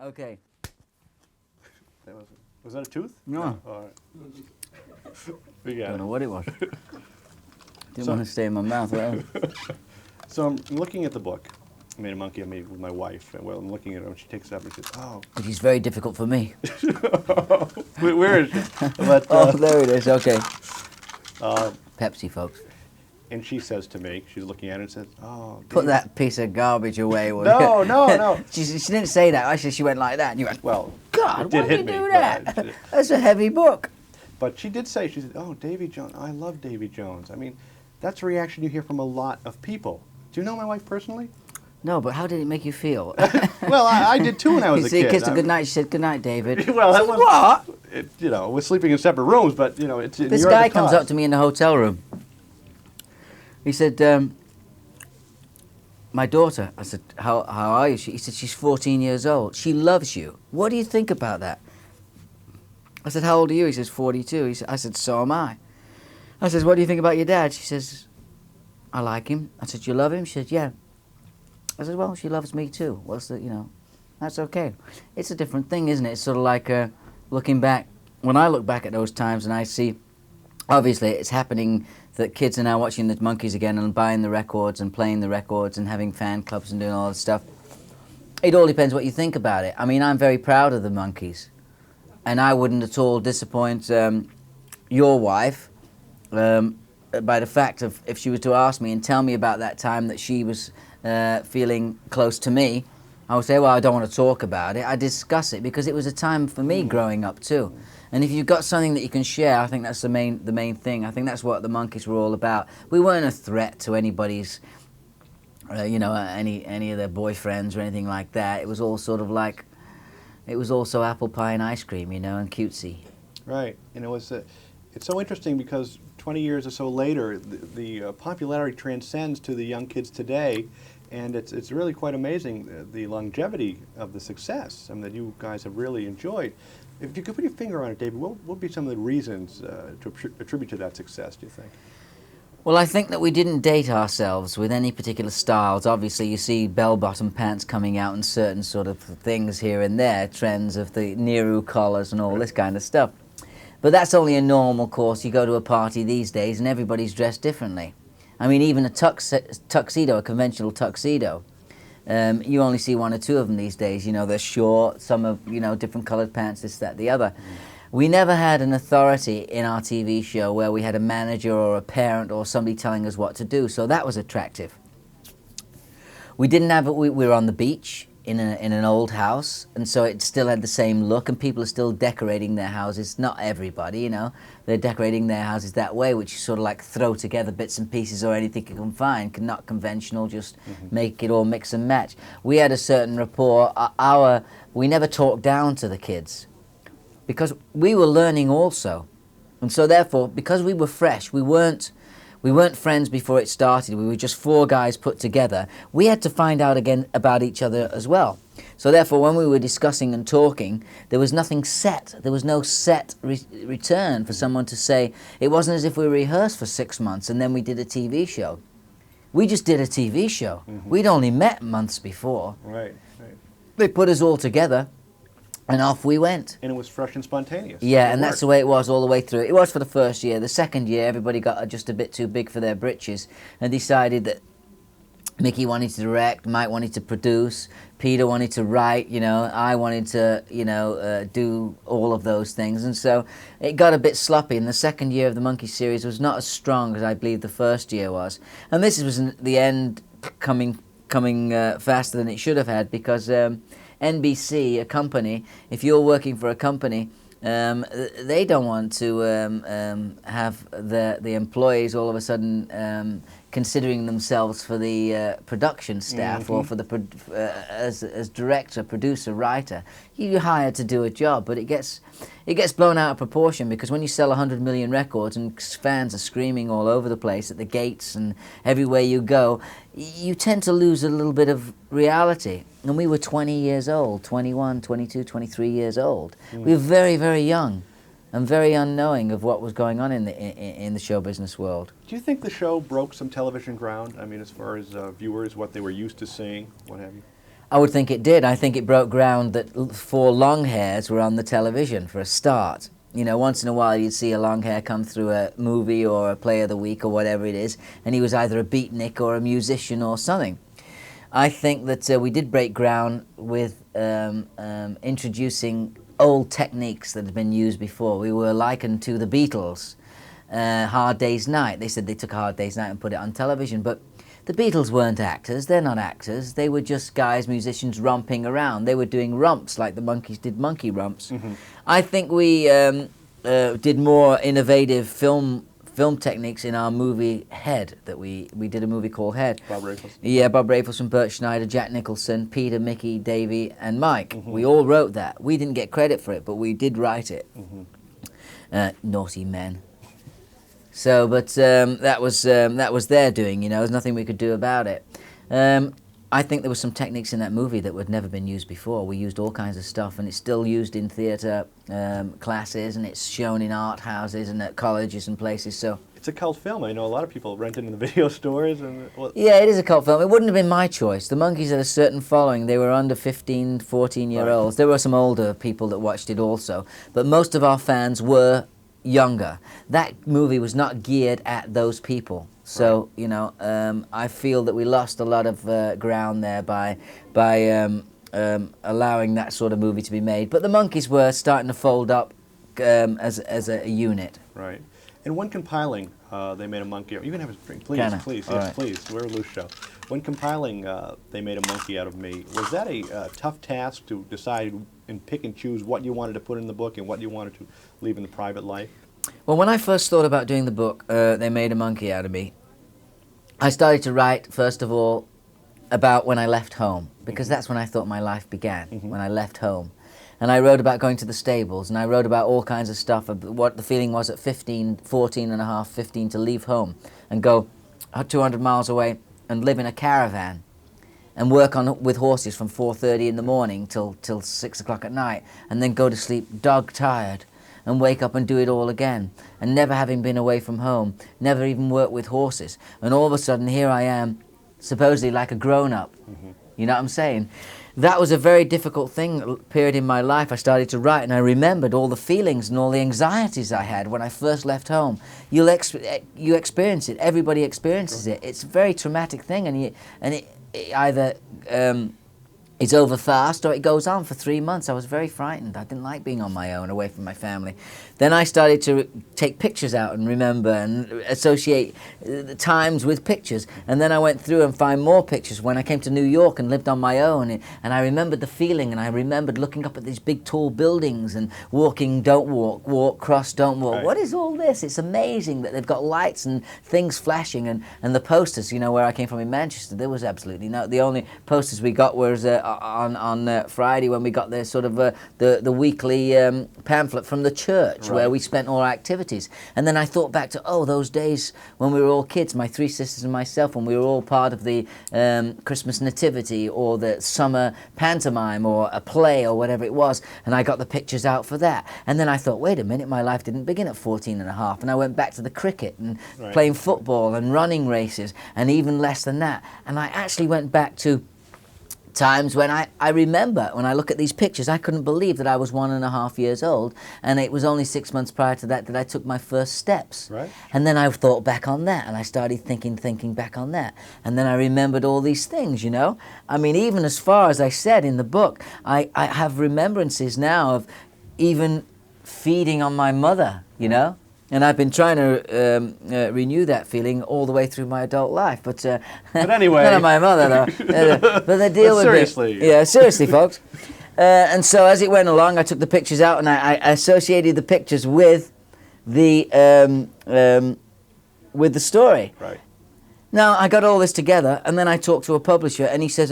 Okay. Was that a tooth? No. All right. We got Don't it. know what it was. Didn't want to stay in my mouth. Well. So I'm looking at the book. I made a monkey. I made with my wife. And well, I'm looking at her, and she takes it up and says, "Oh, Which is very difficult for me. where is it?" But, Oh, there it is. Okay. uh, Pepsi, folks. and she says to me, she's looking at it and says, "Oh, Put David." that piece of garbage away. will No, you? no. she didn't say that. Actually, she went like that, and you went, Well, God, it did why hit did you me, do but that? That's a heavy book. But she did say, she said, "Oh, Davy Jones, I love Davy Jones." I mean, that's a reaction you hear from a lot of people. Do you know my wife personally? No, but how did it make you feel? Well, I did too when I was You a see, kid. kissed her good night. She said, "Good night, David." Well, that I said, was what? It, we're sleeping in separate rooms, but it's This you're guy at the comes top. up to me in the hotel room. He said, "My daughter." I said, "How are you?" He said, "She's 14 years old. She loves you. What do you think about that?" I said, "How old are you?" He says, 42. I said, "So am I." I said, "What do you think about your dad?" She says, "I like him." I said, "You love him?" She said, "Yeah." I said, "Well, she loves me too. What's the, that's okay." It's a different thing, isn't it? It's sort of like looking back. When I look back at those times and I see, obviously, it's happening that kids are now watching the Monkees again and buying the records and playing the records and having fan clubs and doing all this stuff. It all depends what you think about it. I mean, I'm very proud of the Monkees. And I wouldn't at all disappoint your wife by the fact of if she was to ask me and tell me about that time that she was feeling close to me, I would say, well, I don't want to talk about it. I discuss it because it was a time for me growing up too. And if you've got something that you can share, I think that's the main thing. I think that's what the Monkees were all about. We weren't a threat to anybody's, any of their boyfriends or anything like that. It was all sort of like, it was also apple pie and ice cream, and cutesy. Right, and it's so interesting because 20 years or so later, the popularity transcends to the young kids today, and it's really quite amazing the longevity of the success that you guys have really enjoyed. If you could put your finger on it, David, what would be some of the reasons to attribute to that success, do you think? Well, I think that we didn't date ourselves with any particular styles. Obviously, you see bell-bottom pants coming out and certain sort of things here and there, trends of the Nehru collars and all this kind of stuff. But that's only a normal course. You go to a party these days and everybody's dressed differently. I mean, even a tuxedo, a conventional tuxedo, you only see one or two of them these days. They're short, some are, different coloured pants, this, that, the other. We never had an authority in our TV show where we had a manager or a parent or somebody telling us what to do, so that was attractive. We didn't have it. We were on the beach in an old house, and so it still had the same look, and people are still decorating their houses. Not everybody, they're decorating their houses that way, which is sort of like throw together bits and pieces or anything you can find, not conventional, just make it all mix and match. We had a certain rapport. We never talked down to the kids, because we were learning also. And so therefore, because we were fresh, we weren't friends before it started. We were just four guys put together. We had to find out again about each other as well. So therefore, when we were discussing and talking, there was nothing set. There was no set return for someone to say. It wasn't as if we rehearsed for 6 months and then we did a TV show. We just did a TV show. We'd only met months before. Right. They put us all together, and off we went. And it was fresh and spontaneous. Yeah, and that's the way it was all the way through. It was for the first year. The second year, everybody got just a bit too big for their britches and decided that Mickey wanted to direct, Mike wanted to produce, Peter wanted to write, I wanted to, do all of those things. And so it got a bit sloppy, and the second year of the Monkey series was not as strong as I believe the first year was. And this was the end coming faster than it should have had, because NBC, a company, if you're working for a company, they don't want to have the employees all of a sudden considering themselves for the production staff or for the as director, producer, writer. You're hired to do a job, but it gets blown out of proportion, because when you sell 100 million records and fans are screaming all over the place at the gates and everywhere you go, you tend to lose a little bit of reality. And we were 20 years old, 21, 22, 23 years old. We were very, very young and very unknowing of what was going on in the show business world. Do you think the show broke some television ground? I mean, as far as viewers, what they were used to seeing, what have you? I would think it did. I think it broke ground that 4 long hairs were on the television for a start. You know, once in a while you'd see a long hair come through a movie or a play of the week or whatever it is, and he was either a beatnik or a musician or something. I think that we did break ground with introducing old techniques that had been used before. We were likened to the Beatles, Hard Day's Night. They said they took Hard Day's Night and put it on television, but the Beatles weren't actors. They're not actors. They were just guys, musicians, romping around. They were doing romps like the Monkees did monkey romps. Mm-hmm. I think we did more innovative film techniques in our movie Head. That we did a movie called Head. Bob Rafelson. Yeah, Bob Rafelson, Bert Schneider, Jack Nicholson, Peter, Mickey, Davy, and Mike. Mm-hmm. We all wrote that. We didn't get credit for it, but we did write it. Mm-hmm. Naughty men. So, but that was their doing. You know, there's nothing we could do about it. I think there were some techniques in that movie that had never been used before. We used all kinds of stuff, and it's still used in theatre classes, and it's shown in art houses and at colleges and places. So It's a cult film. I know a lot of people rent it in the video stores. And yeah, it is a cult film. It wouldn't have been my choice. The Monkees had a certain following. They were under 15, 14-year-olds. Right. There were some older people that watched it also, but most of our fans were younger. That movie was not geared at those people. So, Right. you know, I feel that we lost a lot of ground there by allowing that sort of movie to be made. But the Monkees were starting to fold up as a unit. Right. And when compiling, they made a monkey. You can have a drink, please, Kinda. please, All yes, right. please. We're a loose show. When compiling, they made a monkey out of me. Was that a tough task to decide and pick and choose what you wanted to put in the book and what you wanted to leave in the private life? Well, when I first thought about doing the book, They Made a Monkey Out of Me, I started to write, first of all, about when I left home, because that's when I thought my life began, when I left home. And I wrote about going to the stables, and I wrote about all kinds of stuff, of what the feeling was at 15, 14 and a half, 15, to leave home and go 200 miles away and live in a caravan and work with horses from 4:30 in the morning till 6 o'clock at night, and then go to sleep dog-tired and wake up and do it all again, and never having been away from home, never even worked with horses. And all of a sudden, here I am, supposedly like a grown-up. You know what I'm saying? That was a very difficult period in my life. I started to write, and I remembered all the feelings and all the anxieties I had when I first left home. You experience it. Everybody experiences it. It's a very traumatic thing, and it either it's over fast or it goes on for 3 months. I was very frightened. I didn't like being on my own, away from my family. Then I started to take pictures out and remember and associate the times with pictures. And then I went through and find more pictures when I came to New York and lived on my own. And I remembered the feeling, and I remembered looking up at these big tall buildings and walking, don't walk, walk, cross, don't walk. Right. What is all this? It's amazing that they've got lights and things flashing, and the posters, you know, where I came from in Manchester, there was absolutely no, the only posters we got was on Friday when we got the sort of the weekly pamphlet from the church, Right. where we spent all our activities. And then I thought back to, those days when we were all kids, my 3 sisters and myself, when we were all part of the Christmas nativity or the summer pantomime or a play or whatever it was, and I got the pictures out for that. And then I thought, wait a minute, my life didn't begin at 14 and a half, and I went back to the cricket and Right. playing football and running races, and even less than that. And I actually went back to times when I remember, when I look at these pictures, I couldn't believe that I was 1.5 years old, and it was only 6 months prior to that I took my first steps. Right. And then I thought back on that, and I started thinking back on that. And then I remembered all these things, you know? I mean, even as far as I said in the book, I have remembrances now of even feeding on my mother, you know? And I've been trying to renew that feeling all the way through my adult life. But anyway. not on my mother, though. But the deal But with seriously. it. Yeah, seriously, folks. And so as it went along, I took the pictures out, and I associated the pictures with the story. Right. Now, I got all this together, and then I talked to a publisher, and he says,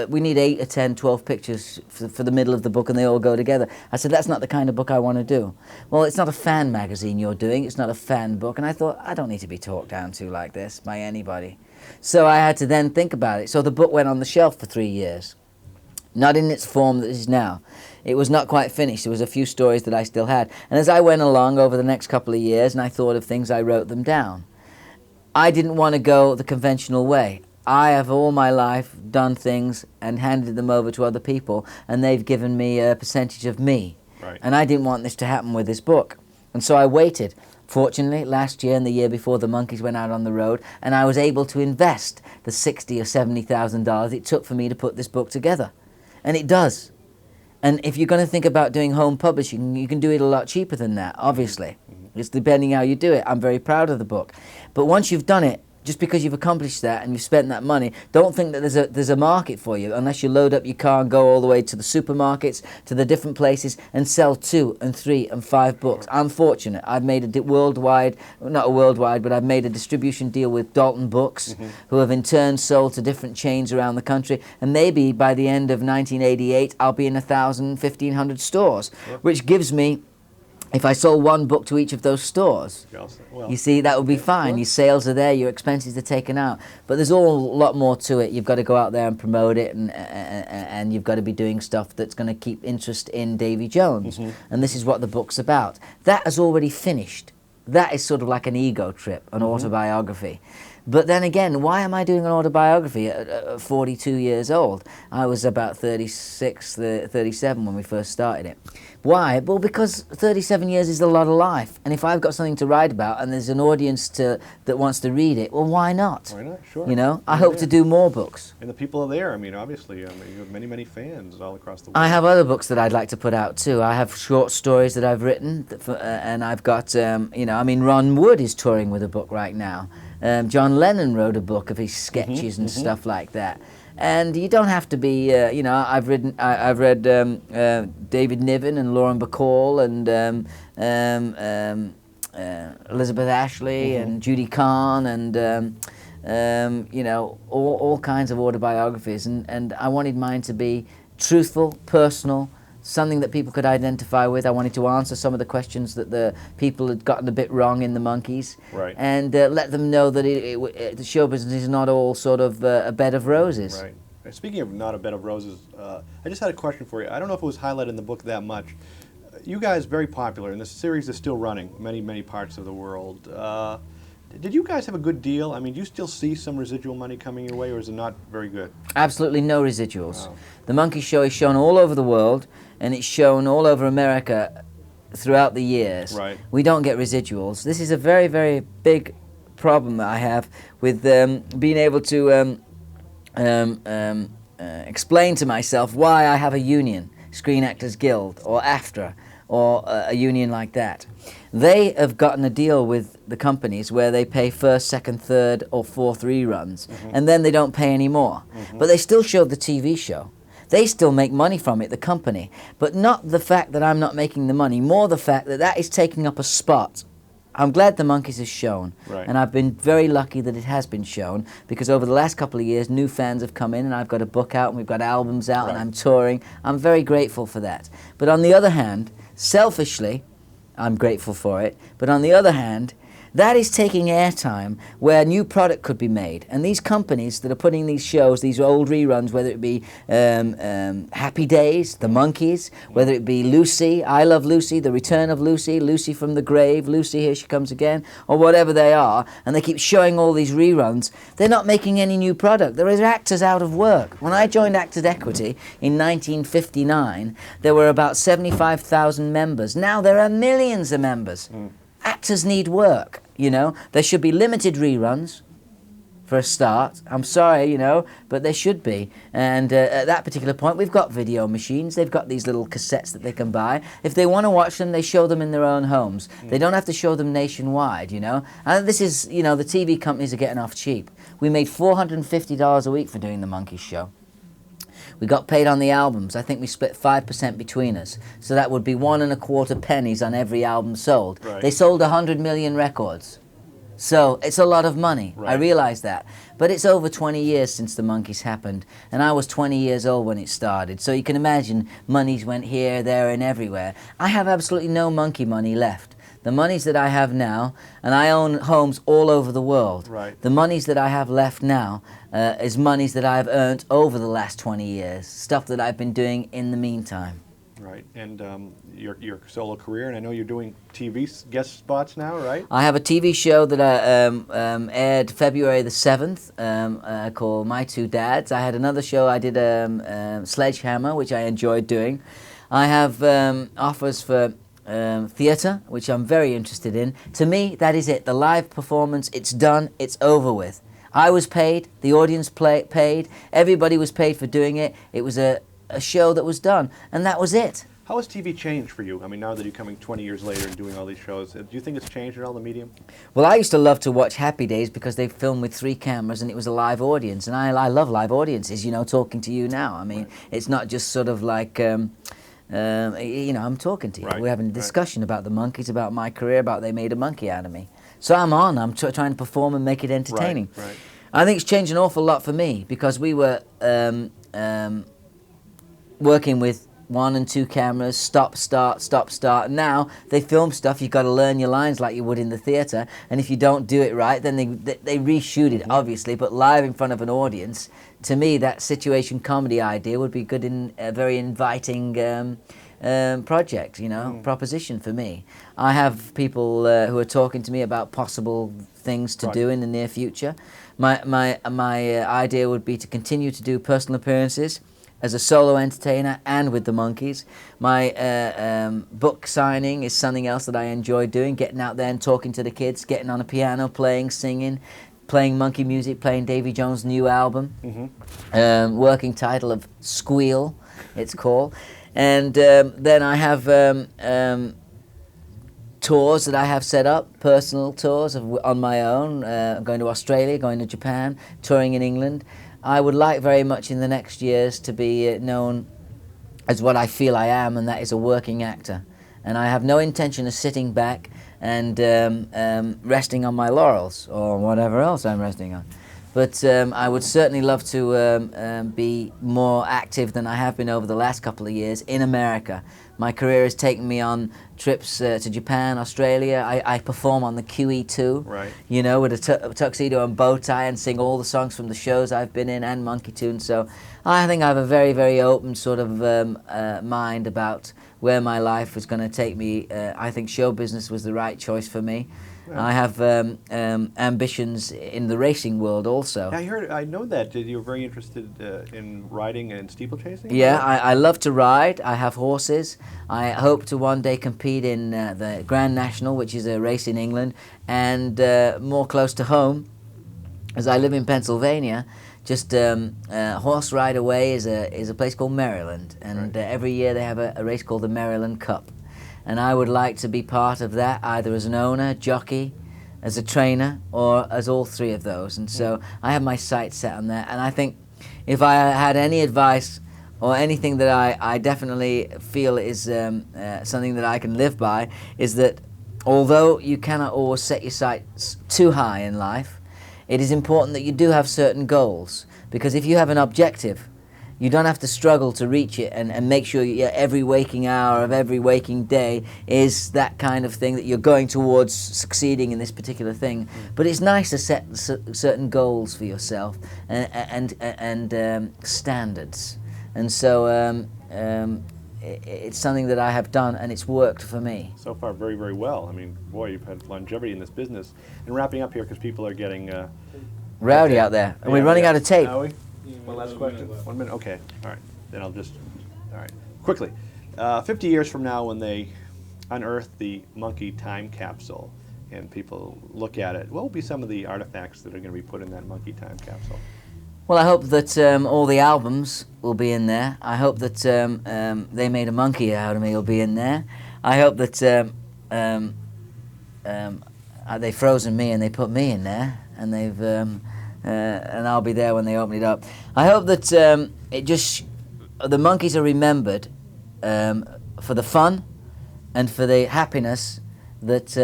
we need 8 or 10, 12 pictures for the middle of the book, and they all go together. I said, that's not the kind of book I want to do. Well, it's not a fan magazine you're doing, it's not a fan book, and I thought, I don't need to be talked down to like this by anybody. So I had to then think about it. So the book went on the shelf for 3 years. Not in its form that it is now. It was not quite finished. There was a few stories that I still had. And as I went along over the next couple of years, and I thought of things, I wrote them down. I didn't want to go the conventional way. I have all my life done things and handed them over to other people, and they've given me a percentage of me. Right. And I didn't want this to happen with this book. And so I waited. Fortunately, last year and the year before, the Monkees went out on the road, and I was able to invest the $60,000 or $70,000 it took for me to put this book together. And it does. And if you're going to think about doing home publishing, you can do it a lot cheaper than that, obviously. It's depending how you do it. I'm very proud of the book. But once you've done it, just because you've accomplished that and you've spent that money, don't think that there's a market for you unless you load up your car and go all the way to the supermarkets, to the different places, and sell 2 and 3 and 5 books. I'm fortunate. I've made a but I've made a distribution deal with Dalton Books, who have in turn sold to different chains around the country. And maybe by the end of 1988, I'll be in 1,000, 1,500 stores, which gives me, if I sold 1 book to each of those stores, you see, that would be fine. Your sales are there, your expenses are taken out. But there's all a lot more to it. You've got to go out there and promote it, and you've got to be doing stuff that's going to keep interest in Davy Jones. And this is what the book's about. That has already finished. That is sort of like an ego trip, an autobiography. But then again, why am I doing an autobiography at 42 years old? I was about 36, 37 when we first started it. Why? Well, because 37 years is a lot of life. And if I've got something to write about and there's an audience that wants to read it, well, why not? Why not? Sure. You know, I hope to do more books. And the people are there. I mean, obviously, you have many, many fans all across the world. I have other books that I'd like to put out too. I have short stories that I've written, and I've got, Ron Wood is touring with a book right now. John Lennon wrote a book of his sketches and stuff like that. And you don't have to be, I've read David Niven and Lauren Bacall and Elizabeth Ashley and Judy Kahn and all kinds of autobiographies. And I wanted mine to be truthful, personal, something that people could identify with. I wanted to answer some of the questions that the people had gotten a bit wrong in the Monkees, right. And let them know that the show business is not all sort of a bed of roses. Right. Speaking of not a bed of roses, I just had a question for you. I don't know if it was highlighted in the book that much. You guys very popular, and the series is still running many, many parts of the world. Did you guys have a good deal? I mean, do you still see some residual money coming your way, or is it not very good? Absolutely no residuals. Wow. The Monkees show is shown all over the world, and it's shown all over America throughout the years. Right. We don't get residuals. This is a very, very big problem that I have with being able to explain to myself why I have a union, Screen Actors Guild, or AFTRA, or a union like that. They have gotten a deal with the companies where they pay first, second, third, or fourth reruns, and then they don't pay any more. But they still show the TV show. They still make money from it, the company. But not the fact that I'm not making the money, more the fact that that is taking up a spot. I'm glad the Monkees is shown, right. And I've been very lucky that it has been shown, because over the last couple of years, new fans have come in, and I've got a book out, and we've got albums out, right. and I'm touring. I'm very grateful for that. But on the other hand, selfishly, I'm grateful for it, but on the other hand, that is taking airtime where new product could be made. And these companies that are putting these shows, these old reruns, whether it be Happy Days, The Monkees, whether it be Lucy, I Love Lucy, The Return of Lucy, Lucy from the Grave, Lucy Here She Comes Again, or whatever they are, and they keep showing all these reruns, they're not making any new product. There are actors out of work. When I joined Actors Equity in 1959, there were about 75,000 members. Now there are millions of members. Actors need work, you know. There should be limited reruns for a start. I'm sorry, you know, but there should be. And at that particular point, we've got video machines. They've got these little cassettes that they can buy. If they want to watch them, they show them in their own homes. They don't have to show them nationwide, you know. And this is, you know, the TV companies are getting off cheap. We made $450 a week for doing the Monkees show. We got paid on the albums. I think we split 5% between us. So that would be 1.25 pennies on every album sold. Right. They sold 100 million records. So it's a lot of money. Right. I realize that. But it's over 20 years since the Monkees happened. And I was 20 years old when it started. So you can imagine monies went here, there, and everywhere. I have absolutely no monkey money left. The monies that I have now, and I own homes all over the world. Right. The monies that I have left now is monies that I have earned over the last 20 years, stuff that I've been doing in the meantime. Right, and your solo career, and I know you're doing TV guest spots now, right? I have a TV show that aired February the 7th called My Two Dads. I had another show I did, Sledgehammer, which I enjoyed doing. I have offers for theatre, which I'm very interested in. To me, that is it. The live performance, it's done, it's over with. I was paid, the audience paid, everybody was paid for doing it. It was a show that was done, and that was it. How has TV changed for you? I mean, now that you're coming 20 years later and doing all these shows, do you think it's changed at all, the medium? Well, I used to love to watch Happy Days because they filmed with 3 cameras and it was a live audience, and I love live audiences, you know, talking to you now. I mean, it's not just sort of like, you know, I'm talking to you. Right, We're having a discussion about the Monkees, about my career, about they made a monkey out of me. So I'm trying to perform and make it entertaining. Right. I think it's changed an awful lot for me because we were working with 1 and 2 cameras, stop, start. Now they film stuff, you've got to learn your lines like you would in the theatre, and if you don't do it right, then they reshoot it, obviously, but live in front of an audience, to me, that situation comedy idea would be good in a very inviting project, you know, proposition for me. I have people who are talking to me about possible things to do in the near future. My idea would be to continue to do personal appearances as a solo entertainer and with the Monkees. My book signing is something else that I enjoy doing, getting out there and talking to the kids, getting on a piano, playing, singing, playing monkey music, playing Davy Jones' new album, working title of Squeal, it's called. And then I have tours that I have set up, personal tours on my own, going to Australia, going to Japan, touring in England. I would like very much in the next years to be known as what I feel I am, and that is a working actor. And I have no intention of sitting back and resting on my laurels or whatever else I'm resting on. But I would certainly love to be more active than I have been over the last couple of years in America. My career has taken me on trips to Japan, Australia. I perform on the QE2, right, you know, with a tuxedo and bow tie, and sing all the songs from the shows I've been in and Monkey Tunes. So I think I have a very, very open sort of mind about where my life was going to take me. I think show business was the right choice for me. I have ambitions in the racing world also. I know that. You were very interested in riding and steeplechasing? Yeah, I love to ride. I have horses. I hope to one day compete in the Grand National, which is a race in England, and more close to home, as I live in Pennsylvania, just horse ride away is a place called Maryland, and every year they have a race called the Maryland Cup. And I would like to be part of that, either as an owner, jockey, as a trainer, or as all 3 of those. And so I have my sights set on that. And I think if I had any advice or anything that I definitely feel is something that I can live by, is that although you cannot always set your sights too high in life, it is important that you do have certain goals. Because if you have an objective, you don't have to struggle to reach it and make sure every waking hour of every waking day is that kind of thing that you're going towards succeeding in this particular thing. But it's nice to set certain goals for yourself and standards. And so it's something that I have done, and it's worked for me. So far, very, very well. I mean, boy, you've had longevity in this business. And wrapping up here, because people are getting... rowdy out there. And we're running out of tape. Are we? One last question? 1 minute? Okay. All right. Then I'll just... All right. Quickly. 50 years from now, when they unearth the monkey time capsule and people look at it, what will be some of the artifacts that are going to be put in that monkey time capsule? Well, I hope that all the albums will be in there. I hope that They Made a Monkey Out of Me will be in there. I hope that they frozen me and they put me in there, and they've and I'll be there when they open it up. I hope that the Monkees are remembered for the fun and for the happiness that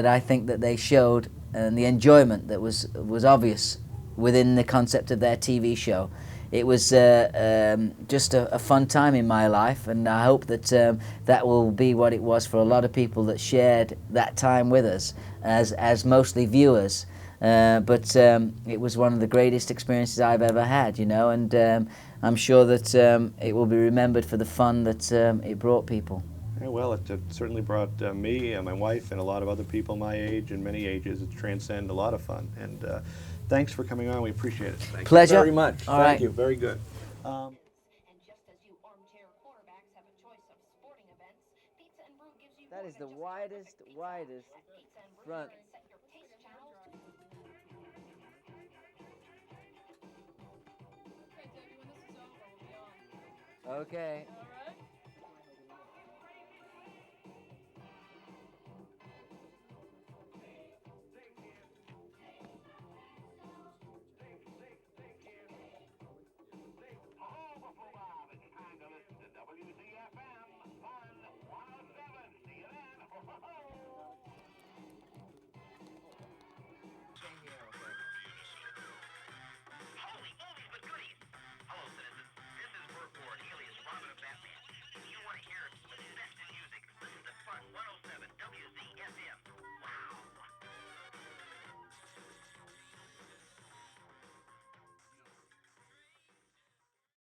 I think that they showed, and the enjoyment that was obvious within the concept of their TV show. It was just a fun time in my life, and I hope that that will be what it was for a lot of people that shared that time with us as mostly viewers. But it was one of the greatest experiences I've ever had, you know, and I'm sure that it will be remembered for the fun that it brought people. Yeah, well, it certainly brought me and my wife and a lot of other people my age and many ages. It transcended a lot of fun. And thanks for coming on. We appreciate it. Thank Pleasure. you very much. All Thank right. you. Very good. And just as you armchair quarterbacks have a choice of sporting events, Pizza and Brew gives you That more is than the just widest, perfect pizza. widest At Pizza and Brew, front. you can set your taste channels to... Okay, Davy, when this is over, we'll be on. Okay. All right.